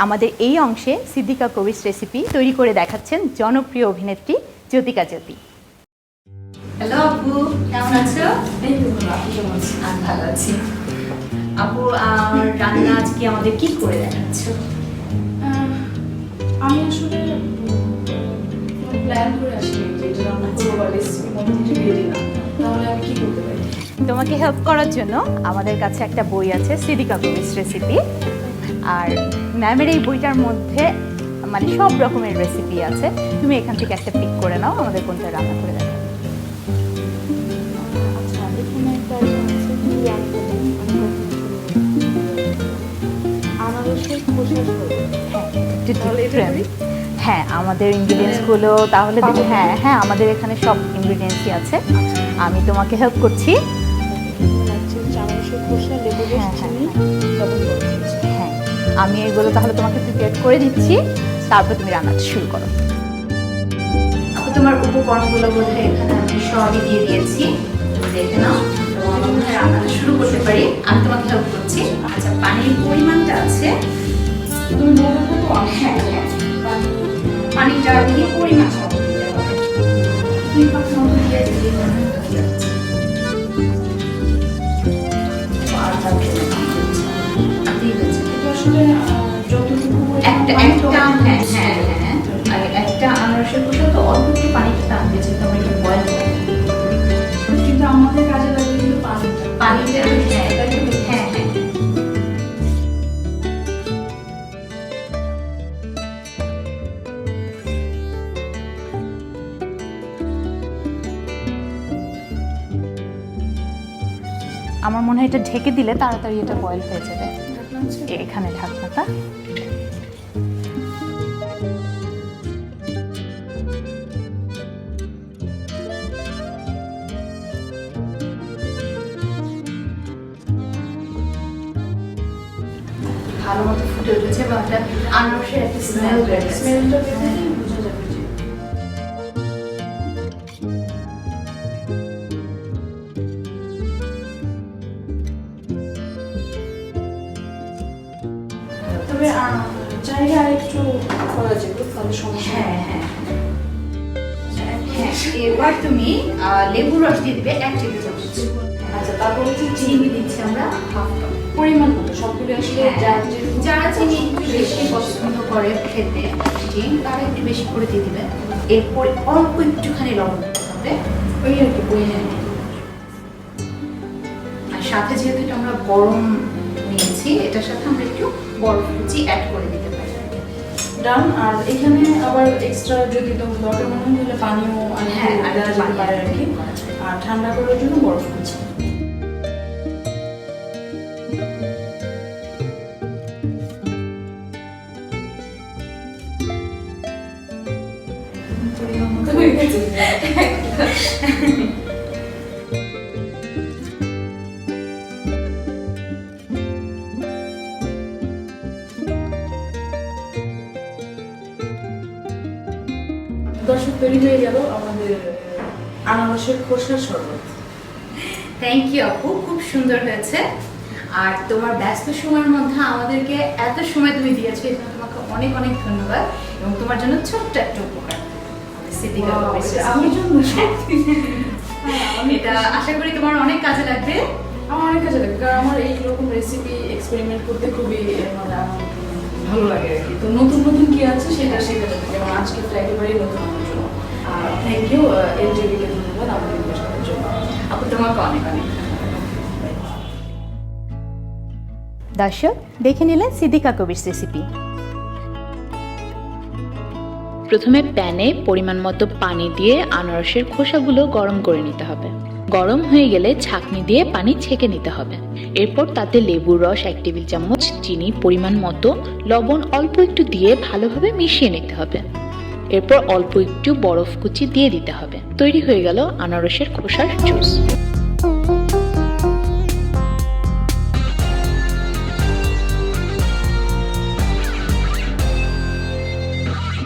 আমাদের এই অংশে সিদ্দিকা কবির রেসিপি তৈরি করে দেখাচ্ছেন জনপ্রিয় অভিনেত্রী জ্যোতিকা জ্যোতি। হ্যালো আপু, কেমন আছো? আমি ভালো আছি। আপু, আর রান্না আজকে আমাদের কি করে দেখাচ্ছ? আমি আসলে প্ল্যান করে আসিনি যে এটা রান্না করবো বা রেসিপি মধ্যে থেকে দিয়ে দিলাম, তাহলে আমি কি করতে পারি? তোমাকে হেল্প করার জন্য আমাদের কাছে একটা বই আছে, সিদ্দিকা কবির রেসিপি। আর ম্যামের এই বইটার মধ্যে মানে সব রকমের রেসিপি আছে। তুমি এখান থেকে একটা পিক করে নাও, আমাদের কোনটা রান্না করে দেখাবে। আচ্ছা, এখানে একটা আছে আনারসের খোসা হ্যাঁ, আমাদের ইনগ্রিডিয়েন্টসগুলো তাহলে দেখো। হ্যাঁ, আমাদের এখানে সব ইনগ্রিডিয়েন্টসই আছে। আমি তোমাকে হেল্প করছি। হ্যাঁ, আমি এগুলো তাহলে তোমাকে প্রিপেয়ার করে দিচ্ছি, তারপর তুমি রান্নাটা শুরু করো। আপু, তোমার উপকরণগুলো বোধহয় এখানে আমি সবই দিয়ে দিয়েছি, দেখে নাও। রান্নাটা শুরু করতে পারি, আমি তোমাকে হেল্প করছি। আচ্ছা, পানির পরিমাণটা আছে, তুমি বলতে থাকো। হ্যাঁ, পানিটা কি পরিমাণ দিতে হবে? 2 কাপ মতো দিয়ে দিই। একটা আনারসের খোসা তো অল্প একটু পানিটা টানবে, যেহেতু আমরা একটু বয়েল করবো। কিন্তু আমাদের কাজে লাগবে কিন্তু পানিটা। হ্যাঁ। আমার মনে হয় এটা ঢেকে দিলে তাড়াতাড়ি এটা বয়েল হয়ে যাবে। এখানে ঢাকনাটা। ভালো মতো ফুটে উঠেছে এবং একটা আনারসের একটা স্মেল বেরোচ্ছে। স্মেলটা বেরোলে বোঝা যাবে যে তবে চাইলে আর একটু করা যাবে, তাহলে সমস্যা। হ্যাঁ, এবার তুমি লেবুর রস দিয়ে দিবে 1 টেবিল চামচ। আচ্ছা, তারপরে হচ্ছে চিনি দিচ্ছি আমরা হাফ কাপ। পরিমাণ মতো সবগুলো আসলে যারা চিনি একটু বেশি পছন্দ করে খেতে, তারা একটু বেশি করে দিয়ে দিবে। এরপরে অল্প একটুখানি লবণ দিতে হবে, ওই আর কি পরিমাণ। আর সাথে যেহেতু এটা আমরা গরম নিয়েছি, এটার সাথে আমরা একটু বরফ কুচি অ্যাড করে দিতে পারি। ডান। আর এখানে আবার এক্সট্রা যদি তোমার দরকার মনে হয় তাহলে পানিও যেতে পারে আর কি। আর ঠান্ডা করার জন্য বরফ কুচি। দর্শক, তৈরি হয়ে গেল আমাদের আনারসের খোসার শরবত। থ্যাংক ইউ আপু, খুব সুন্দর হয়েছে। আর তোমার ব্যস্ত সময়ের মধ্যে আমাদেরকে এত সময় তুমি দিয়েছো, এর জন্য তোমাকে অনেক অনেক ধন্যবাদ। এবং তোমার জন্য ছোট্ট একটা উপহার, সিদ্দিকা কবির এটা আশা করি তোমার অনেক কাজে লাগবে। আমার অনেক কাজে লাগবে, কারণ আমার এইরকম রেসিপি এক্সপেরিমেন্ট করতে খুবই মানে ভালো লাগে আর কি। তো নতুন নতুন কি আছে সেটা শেখাতে থাকে, এবং আজকে তো একেবারেই নতুন আমার জন্য। আর থ্যাংক ইউ এলটিভিকে ধন্যবাদ আমাদের ইনভেস্টমেন্টের জন্য। আপু, তোমাকে অনেক অনেক। দর্শক, দেখে নিলেন সিদ্দিকা কবির রেসিপি। প্রথমে প্যানে পরিমাণ মতো পানি দিয়ে আনারসের খোসাগুলো গরম করে নিতে হবে। গরম হয়ে গেলে ছাঁকনি দিয়ে পানি ছেঁকে নিতে হবে। এরপর তাতে লেবুর রস 1 টেবিল চামচ, চিনি পরিমাণ মতো, লবণ অল্প একটু দিয়ে ভালোভাবে মিশিয়ে নিতে হবে। এরপর অল্প একটু বরফ কুচি দিয়ে দিতে হবে। তৈরি হয়ে গেল আনারসের খোসার জুস।